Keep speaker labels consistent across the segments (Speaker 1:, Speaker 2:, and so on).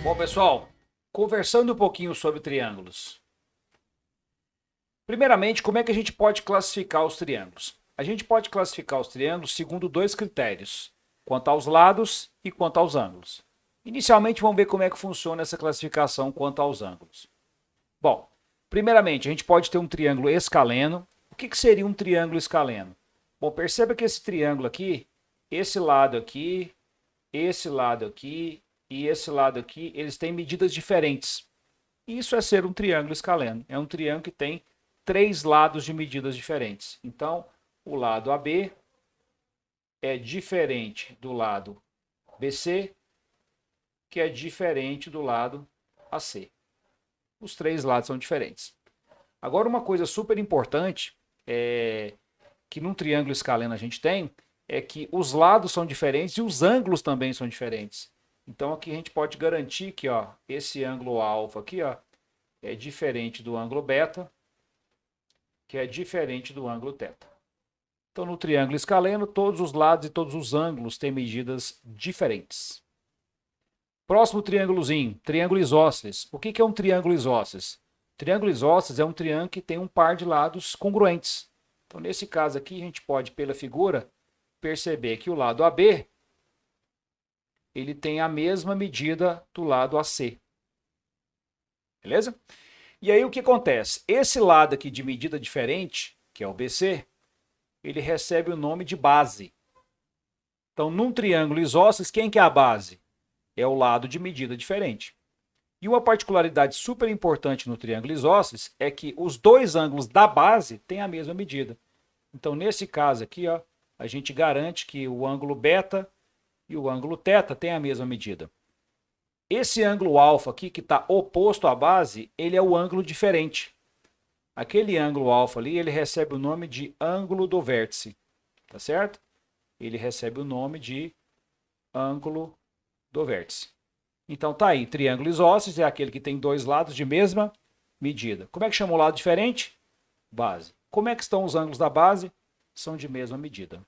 Speaker 1: Bom, pessoal, conversando um pouquinho sobre triângulos. Primeiramente, como é que a gente pode classificar os triângulos? A gente pode classificar os triângulos segundo dois critérios, quanto aos lados e quanto aos ângulos. Inicialmente, vamos ver como é que funciona essa classificação quanto aos ângulos. Bom, primeiramente, a gente pode ter um triângulo escaleno. O que seria um triângulo escaleno? Bom, perceba que esse triângulo aqui, esse lado aqui e esse lado aqui, eles têm medidas diferentes. Isso é ser um triângulo escaleno. É um triângulo que tem três lados de medidas diferentes. Então, o lado AB é diferente do lado BC, que é diferente do lado AC. Os três lados são diferentes. Agora, uma coisa super importante que num triângulo escaleno a gente tem é que os lados são diferentes e os ângulos também são diferentes. Então aqui a gente pode garantir que esse ângulo alfa aqui é diferente do ângulo beta, que é diferente do ângulo teta. Então no triângulo escaleno, todos os lados e todos os ângulos têm medidas diferentes. Próximo triângulozinho, triângulo isósceles. O que é um triângulo isósceles? Triângulo isósceles é um triângulo que tem um par de lados congruentes. Então nesse caso aqui a gente pode, pela figura, perceber que o lado AB ele tem a mesma medida do lado AC. Beleza? E aí o que acontece? Esse lado aqui de medida diferente, que é o BC, ele recebe o nome de base. Então, num triângulo isósceles, quem que é a base? É o lado de medida diferente. E uma particularidade super importante no triângulo isósceles é que os dois ângulos da base têm a mesma medida. Então, nesse caso aqui, a gente garante que o ângulo beta e o ângulo teta têm a mesma medida. Esse ângulo alfa aqui, que está oposto à base, ele é o ângulo diferente. Aquele ângulo alfa ali, ele recebe o nome de ângulo do vértice, tá certo? Ele recebe o nome de ângulo do vértice. Então tá aí, triângulo isósceles é aquele que tem dois lados de mesma medida. Como é que chama o lado diferente? Base. Como é que estão os ângulos da base? São de mesma medida.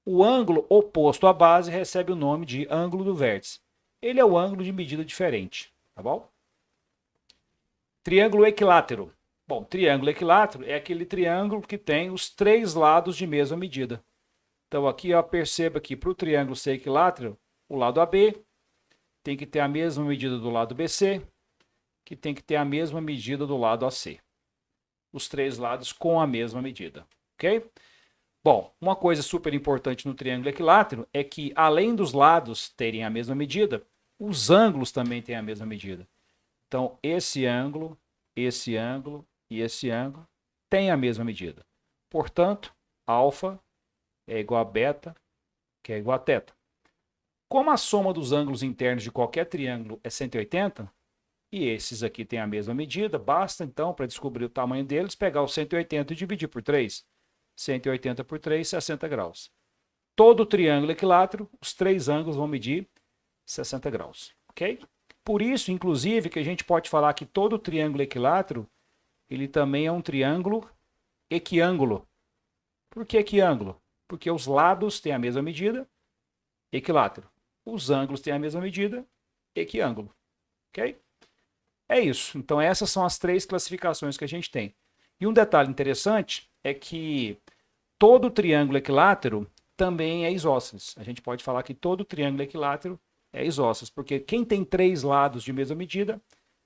Speaker 1: O ângulo oposto à base recebe o nome de ângulo do vértice. Ele é o ângulo de medida diferente, tá bom? Triângulo equilátero. Bom, triângulo equilátero é aquele triângulo que tem os três lados de mesma medida. Então aqui, perceba que para o triângulo ser equilátero, o lado AB tem que ter a mesma medida do lado BC, que tem que ter a mesma medida do lado AC. Os três lados com a mesma medida, ok? Bom, uma coisa super importante no triângulo equilátero é que, além dos lados terem a mesma medida, os ângulos também têm a mesma medida. Então, esse ângulo e esse ângulo têm a mesma medida. Portanto, alfa é igual a beta, que é igual a teta. Como a soma dos ângulos internos de qualquer triângulo é 180, e esses aqui têm a mesma medida, basta então, para descobrir o tamanho deles, pegar o 180 e dividir por 3. 180 por 3, 60 graus. Todo triângulo equilátero, os três ângulos vão medir 60 graus. Ok? Por isso, inclusive, que a gente pode falar que todo triângulo equilátero, ele também é um triângulo equiângulo. Por que equiângulo? Porque os lados têm a mesma medida, equilátero. Os ângulos têm a mesma medida, equiângulo. Ok? É isso. Então, essas são as três classificações que a gente tem. E um detalhe interessante é que todo triângulo equilátero também é isósceles. A gente pode falar que todo triângulo equilátero é isósceles, porque quem tem três lados de mesma medida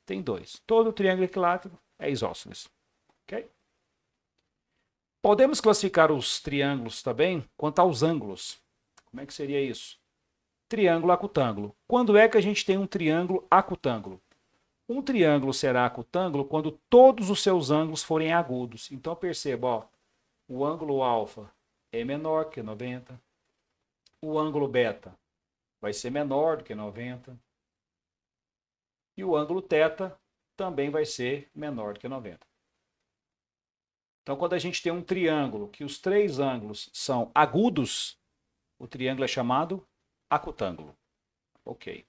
Speaker 1: tem dois. Todo triângulo equilátero é isósceles. Ok? Podemos classificar os triângulos também quanto aos ângulos. Como é que seria isso? Triângulo acutângulo. Quando é que a gente tem um triângulo acutângulo? Um triângulo será acutângulo quando todos os seus ângulos forem agudos. Então perceba, o ângulo alfa é menor que 90. O ângulo beta vai ser menor do que 90. E o ângulo teta também vai ser menor do que 90. Então, quando a gente tem um triângulo que os três ângulos são agudos, o triângulo é chamado acutângulo. Ok.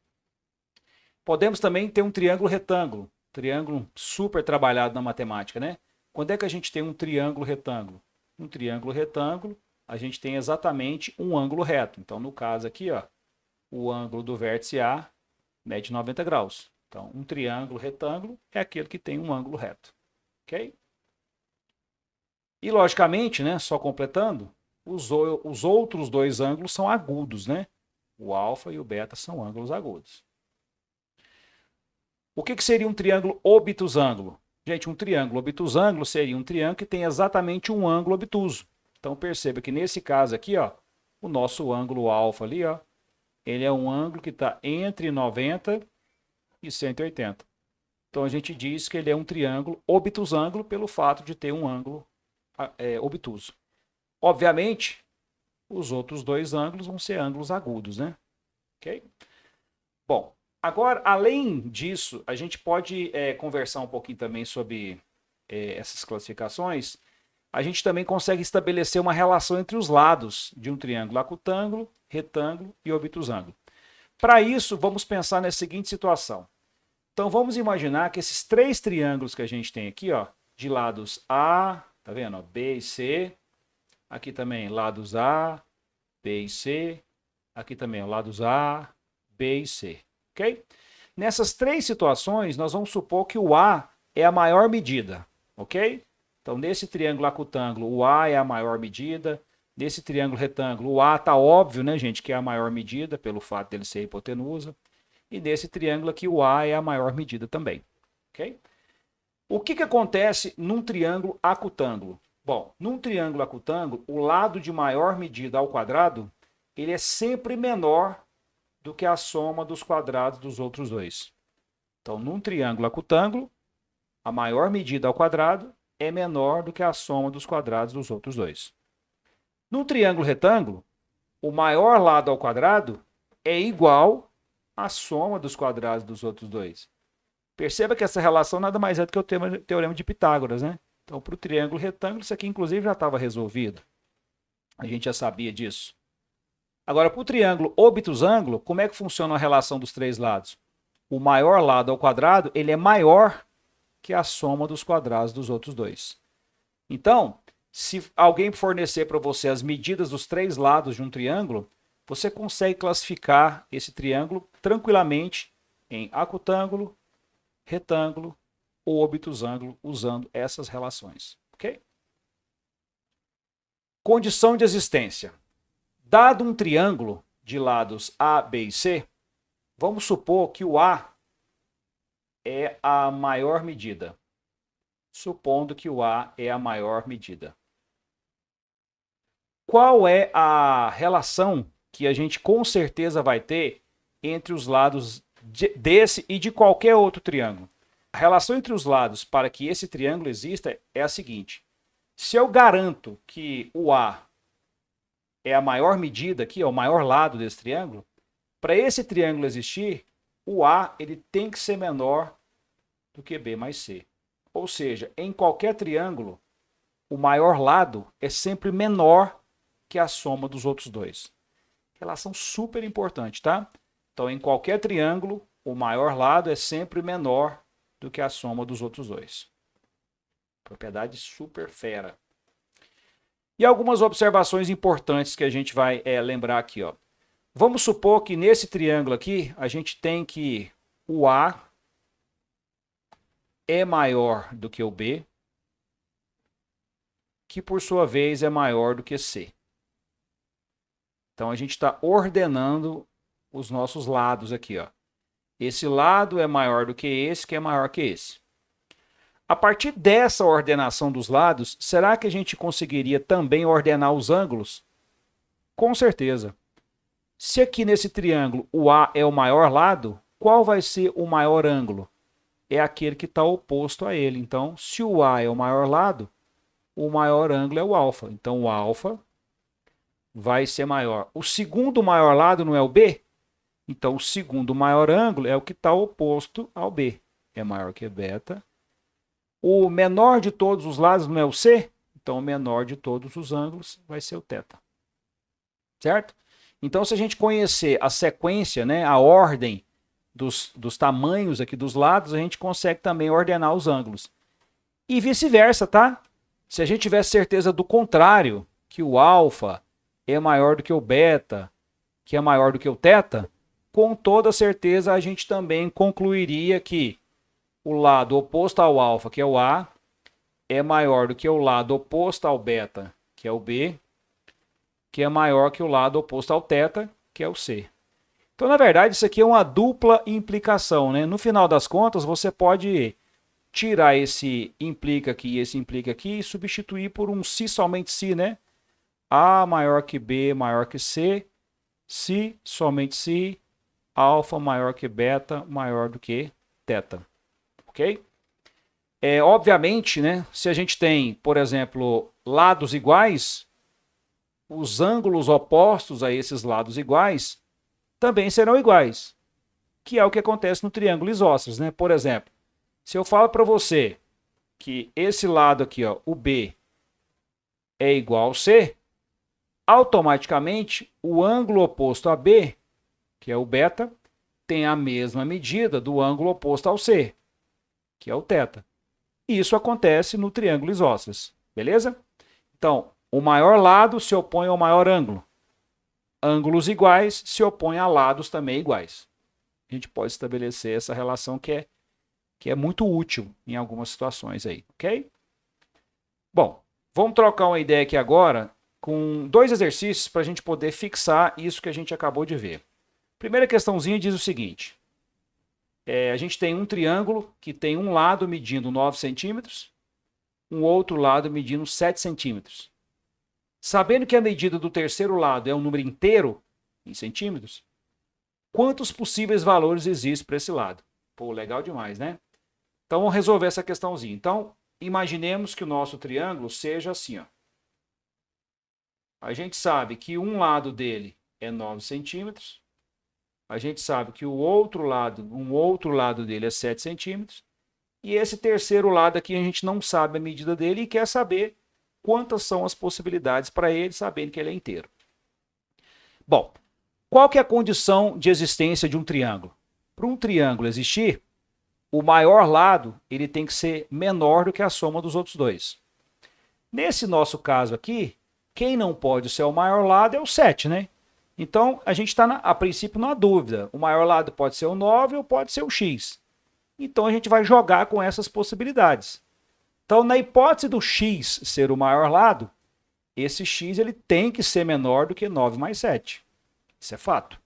Speaker 1: Podemos também ter um triângulo retângulo. Triângulo super trabalhado na matemática, né? Quando é que a gente tem um triângulo retângulo? Um triângulo retângulo, a gente tem exatamente um ângulo reto. Então, no caso aqui, o ângulo do vértice A mede 90 graus. Então, um triângulo retângulo é aquele que tem um ângulo reto. Ok? E, logicamente, né, só completando, os outros dois ângulos são agudos, né? O alfa e o beta são ângulos agudos. O que seria um triângulo obtusângulo? Gente, um triângulo obtusângulo seria um triângulo que tem exatamente um ângulo obtuso. Então, perceba que nesse caso aqui, ó, o nosso ângulo alfa ali, ó, ele é um ângulo que está entre 90 e 180. Então, a gente diz que ele é um triângulo obtusângulo pelo fato de ter um ângulo obtuso. Obviamente, os outros dois ângulos vão ser ângulos agudos, né? Ok? Bom, agora, além disso, a gente pode conversar um pouquinho também sobre essas classificações. A gente também consegue estabelecer uma relação entre os lados de um triângulo acutângulo, retângulo e obtusângulo. Para isso, vamos pensar na seguinte situação. Então, vamos imaginar que esses três triângulos que a gente tem aqui, ó, de lados A, tá vendo? Ó, B e C. Aqui também lados A, B e C. Aqui também ó, lados A, B e C. Ok? Nessas três situações, nós vamos supor que o A é a maior medida. Ok? Então, nesse triângulo acutângulo, o A é a maior medida. Nesse triângulo retângulo, o A está óbvio, né, gente, que é a maior medida, pelo fato dele ser hipotenusa. E nesse triângulo aqui, o A é a maior medida também. Ok? O que acontece num triângulo acutângulo? Bom, num triângulo acutângulo, o lado de maior medida ao quadrado, ele é sempre menor do que a soma dos quadrados dos outros dois. Então, num triângulo acutângulo, a maior medida ao quadrado é menor do que a soma dos quadrados dos outros dois. Num triângulo retângulo, o maior lado ao quadrado é igual à soma dos quadrados dos outros dois. Perceba que essa relação nada mais é do que o teorema de Pitágoras, né? Então, para o triângulo retângulo, isso aqui inclusive já estava resolvido. A gente já sabia disso. Agora, para o triângulo obtusângulo, como é que funciona a relação dos três lados? O maior lado ao quadrado, ele é maior que a soma dos quadrados dos outros dois. Então, se alguém fornecer para você as medidas dos três lados de um triângulo, você consegue classificar esse triângulo tranquilamente em acutângulo, retângulo ou obtusângulo usando essas relações. Ok? Condição de existência. Dado um triângulo de lados A, B e C, vamos supor que o A é a maior medida. Supondo que o A é a maior medida. Qual é a relação que a gente com certeza vai ter entre os lados desse e de qualquer outro triângulo? A relação entre os lados para que esse triângulo exista é a seguinte. Se eu garanto que o A é a maior medida aqui, é o maior lado desse triângulo, para esse triângulo existir, o A ele tem que ser menor do que B mais C. Ou seja, em qualquer triângulo, o maior lado é sempre menor que a soma dos outros dois. Relação super importante, tá? Então, em qualquer triângulo, o maior lado é sempre menor do que a soma dos outros dois. Propriedade super fera. E algumas observações importantes que a gente vai lembrar aqui, ó. Vamos supor que nesse triângulo aqui, a gente tem que o A é maior do que o B, que por sua vez é maior do que C. Então, a gente está ordenando os nossos lados aqui, ó. Esse lado é maior do que esse, que é maior que esse. A partir dessa ordenação dos lados, será que a gente conseguiria também ordenar os ângulos? Com certeza. Se aqui nesse triângulo o A é o maior lado, qual vai ser o maior ângulo? É aquele que está oposto a ele. Então, se o A é o maior lado, o maior ângulo é o alfa. Então, o alfa vai ser maior. O segundo maior lado não é o B? Então, o segundo maior ângulo é o que está oposto ao B. É maior que beta. O menor de todos os lados não é o C? Então, o menor de todos os ângulos vai ser o θ. Certo? Então, se a gente conhecer a sequência, né, a ordem dos tamanhos aqui dos lados, a gente consegue também ordenar os ângulos. E vice-versa, tá? Se a gente tiver certeza do contrário, que o alfa é maior do que o beta, que é maior do que o θ, com toda certeza a gente também concluiria que o lado oposto ao alfa, que é o A, é maior do que o lado oposto ao beta, que é o B, que é maior que o lado oposto ao θ, que é o C. Então, na verdade, isso aqui é uma dupla implicação, né? No final das contas, você pode tirar esse implica aqui e esse implica aqui e substituir por um se somente se, né? A maior que B maior que C, se somente se, alfa maior que beta maior do que θ. Ok? Obviamente, né? Se a gente tem, por exemplo, lados iguais, os ângulos opostos a esses lados iguais também serão iguais, que é o que acontece no triângulo isósceles, né? Por exemplo, se eu falo para você que esse lado aqui, ó, o B, é igual ao C, automaticamente o ângulo oposto a B, que é o beta, tem a mesma medida do ângulo oposto ao C, que é o θ. Isso acontece no triângulo isósceles, beleza? Então, o maior lado se opõe ao maior ângulo. Ângulos iguais se opõem a lados também iguais. A gente pode estabelecer essa relação que é muito útil em algumas situações aí, ok? Bom, vamos trocar uma ideia aqui agora com dois exercícios para a gente poder fixar isso que a gente acabou de ver. Primeira questãozinha diz o seguinte. A gente tem um triângulo que tem um lado medindo 9 centímetros, um outro lado medindo 7 centímetros. Sabendo que a medida do terceiro lado é um número inteiro, em centímetros, quantos possíveis valores existem para esse lado? Pô, legal demais, né? Então, vamos resolver essa questãozinha. Então, imaginemos que o nosso triângulo seja assim, ó. A gente sabe que um lado dele é 9 centímetros. A gente sabe que um outro lado dele é 7 centímetros. E esse terceiro lado aqui a gente não sabe a medida dele e quer saber quantas são as possibilidades para ele, sabendo que ele é inteiro. Bom, qual que é a condição de existência de um triângulo? Para um triângulo existir, o maior lado ele tem que ser menor do que a soma dos outros dois. Nesse nosso caso aqui, quem não pode ser o maior lado é o 7, né? Então, a gente está, a princípio, na dúvida. O maior lado pode ser o 9 ou pode ser o x. Então, a gente vai jogar com essas possibilidades. Então, na hipótese do x ser o maior lado, esse x ele tem que ser menor do que 9 mais 7. Isso é fato.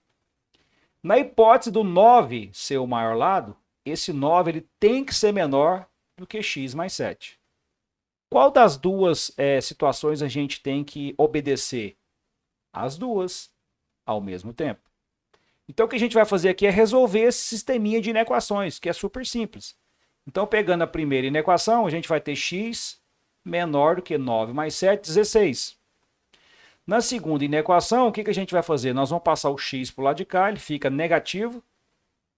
Speaker 1: Na hipótese do 9 ser o maior lado, esse 9 ele tem que ser menor do que x mais 7. Qual das duas situações a gente tem que obedecer? As duas, ao mesmo tempo. Então, o que a gente vai fazer aqui é resolver esse sisteminha de inequações, que é super simples. Então, pegando a primeira inequação, a gente vai ter x menor do que 9 mais 7, 16. Na segunda inequação, o que a gente vai fazer? Nós vamos passar o x para o lado de cá, ele fica negativo,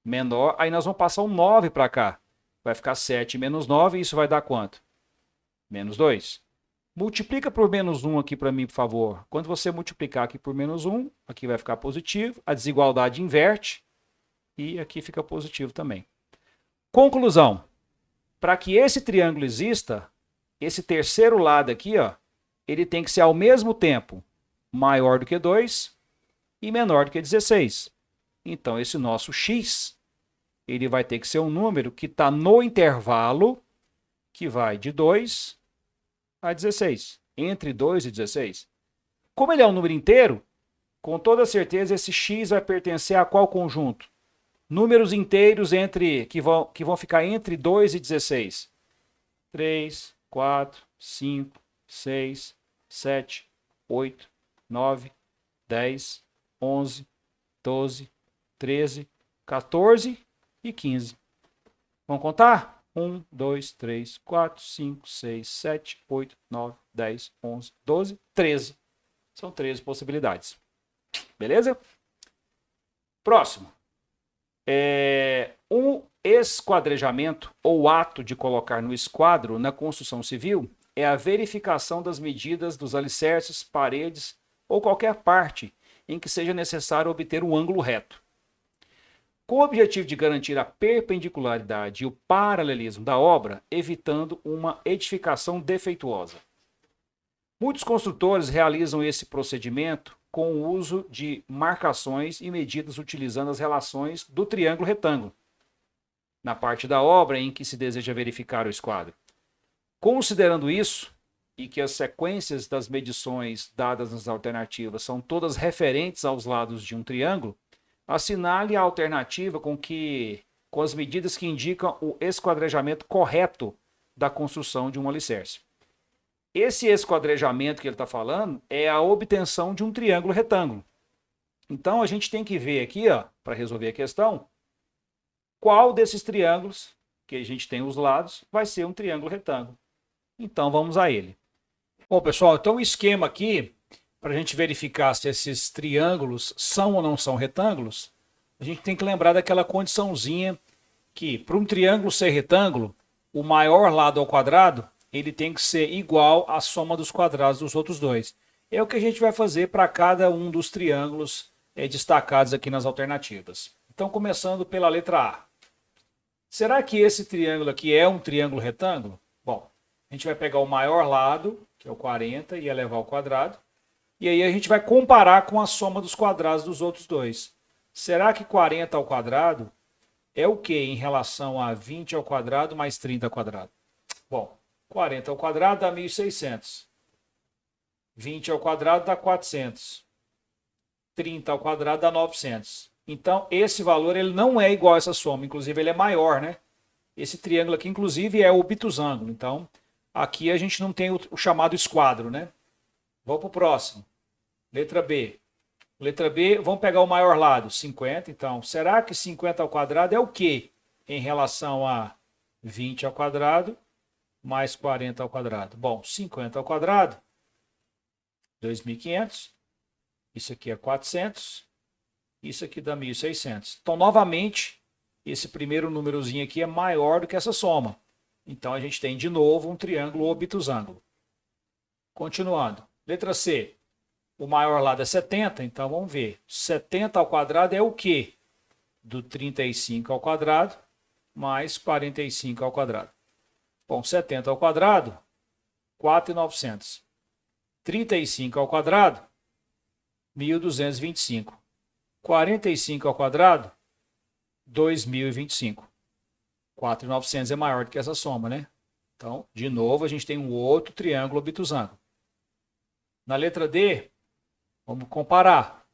Speaker 1: menor, aí nós vamos passar o 9 para cá. Vai ficar 7 menos 9, e isso vai dar quanto? Menos 2. Multiplica por menos 1 aqui para mim, por favor. Quando você multiplicar aqui por menos 1, aqui vai ficar positivo, a desigualdade inverte, e aqui fica positivo também. Conclusão. Para que esse triângulo exista, esse terceiro lado aqui, ó, ele tem que ser ao mesmo tempo maior do que 2 e menor do que 16. Então, esse nosso x, ele vai ter que ser um número que está no intervalo que vai de 2 a 16. Entre 2 e 16. Como ele é um número inteiro, com toda certeza esse x vai pertencer a qual conjunto? Números inteiros que vão ficar entre 2 e 16. 3, 4, 5, 6, 7, 8, 9, 10, 11, 12, 13, 14 e 15. Vamos contar? 1, 2, 3, 4, 5, 6, 7, 8, 9, 10, 11, 12, 13. São 13 possibilidades. Beleza? Próximo. Um esquadrejamento ou ato de colocar no esquadro na construção civil é a verificação das medidas dos alicerces, paredes ou qualquer parte em que seja necessário obter um ângulo reto. Com o objetivo de garantir a perpendicularidade e o paralelismo da obra, evitando uma edificação defeituosa. Muitos construtores realizam esse procedimento com o uso de marcações e medidas utilizando as relações do triângulo retângulo, na parte da obra em que se deseja verificar o esquadro. Considerando isso, e que as sequências das medições dadas nas alternativas são todas referentes aos lados de um triângulo, assinale a alternativa com as medidas que indicam o esquadrejamento correto da construção de um alicerce. Esse esquadrejamento que ele está falando é a obtenção de um triângulo retângulo. Então a gente tem que ver aqui, para resolver a questão, qual desses triângulos, que a gente tem os lados, vai ser um triângulo retângulo. Então vamos a ele. Bom, pessoal, então o esquema aqui, para a gente verificar se esses triângulos são ou não são retângulos, a gente tem que lembrar daquela condiçãozinha que, para um triângulo ser retângulo, o maior lado ao quadrado, ele tem que ser igual à soma dos quadrados dos outros dois. É o que a gente vai fazer para cada um dos triângulos destacados aqui nas alternativas. Então, começando pela letra A. Será que esse triângulo aqui é um triângulo retângulo? Bom, a gente vai pegar o maior lado, que é o 40, e elevar ao quadrado. E aí a gente vai comparar com a soma dos quadrados dos outros dois. Será que 40 ao quadrado é o que em relação a 20 ao quadrado mais 30 ao quadrado? Bom, 40 ao quadrado dá 1.600. 20 ao quadrado dá 400. 30 ao quadrado dá 900. Então, esse valor ele não é igual a essa soma. Inclusive, ele é maior, né? Esse triângulo aqui, inclusive, é obtusângulo. Então, aqui a gente não tem o chamado esquadro, né? Vamos para o próximo. Letra B. Letra B, vamos pegar o maior lado, 50. Então, será que 50 ao quadrado é o quê em relação a 20 ao quadrado mais 40 ao quadrado? Bom, 50 ao quadrado, 2.500. Isso aqui é 400. Isso aqui dá 1.600. Então, novamente, esse primeiro númerozinho aqui é maior do que essa soma. Então, a gente tem de novo um triângulo obtusângulo. Continuando. Letra C. O maior lado é 70, então vamos ver. 70 ao quadrado é o quê? Do 35 ao quadrado mais 45 ao quadrado. Bom, 70 ao quadrado, 4.900. 35 ao quadrado, 1.225. 45 ao quadrado, 2.025. 4.900 é maior do que essa soma, né? Então, de novo, a gente tem um outro triângulo obtusângulo. Na letra D, vamos comparar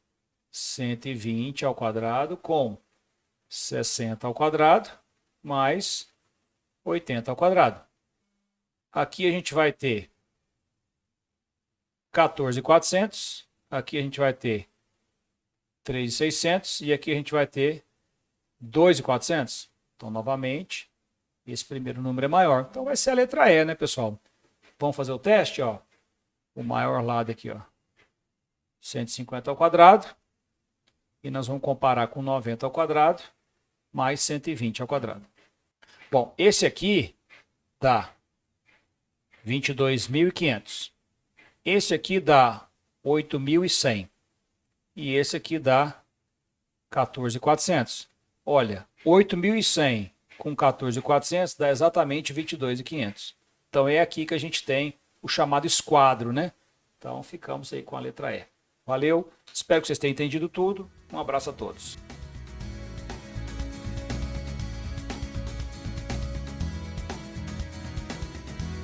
Speaker 1: 120 ao quadrado com 60 ao quadrado mais 80 ao quadrado. Aqui a gente vai ter 14.400, aqui a gente vai ter 3.600 e aqui a gente vai ter 2.400. Então, novamente, esse primeiro número é maior. Então, vai ser a letra E, né, pessoal? Vamos fazer o teste, ó. O maior lado aqui, ó. 150 ao quadrado. E nós vamos comparar com 90 ao quadrado mais 120 ao quadrado. Bom, esse aqui dá 22.500. Esse aqui dá 8.100. E esse aqui dá 14.400. Olha, 8.100 com 14.400 dá exatamente 22.500. Então é aqui que a gente tem o chamado esquadro, né? Então ficamos aí com a letra E. Valeu, espero que vocês tenham entendido tudo. Um abraço a todos.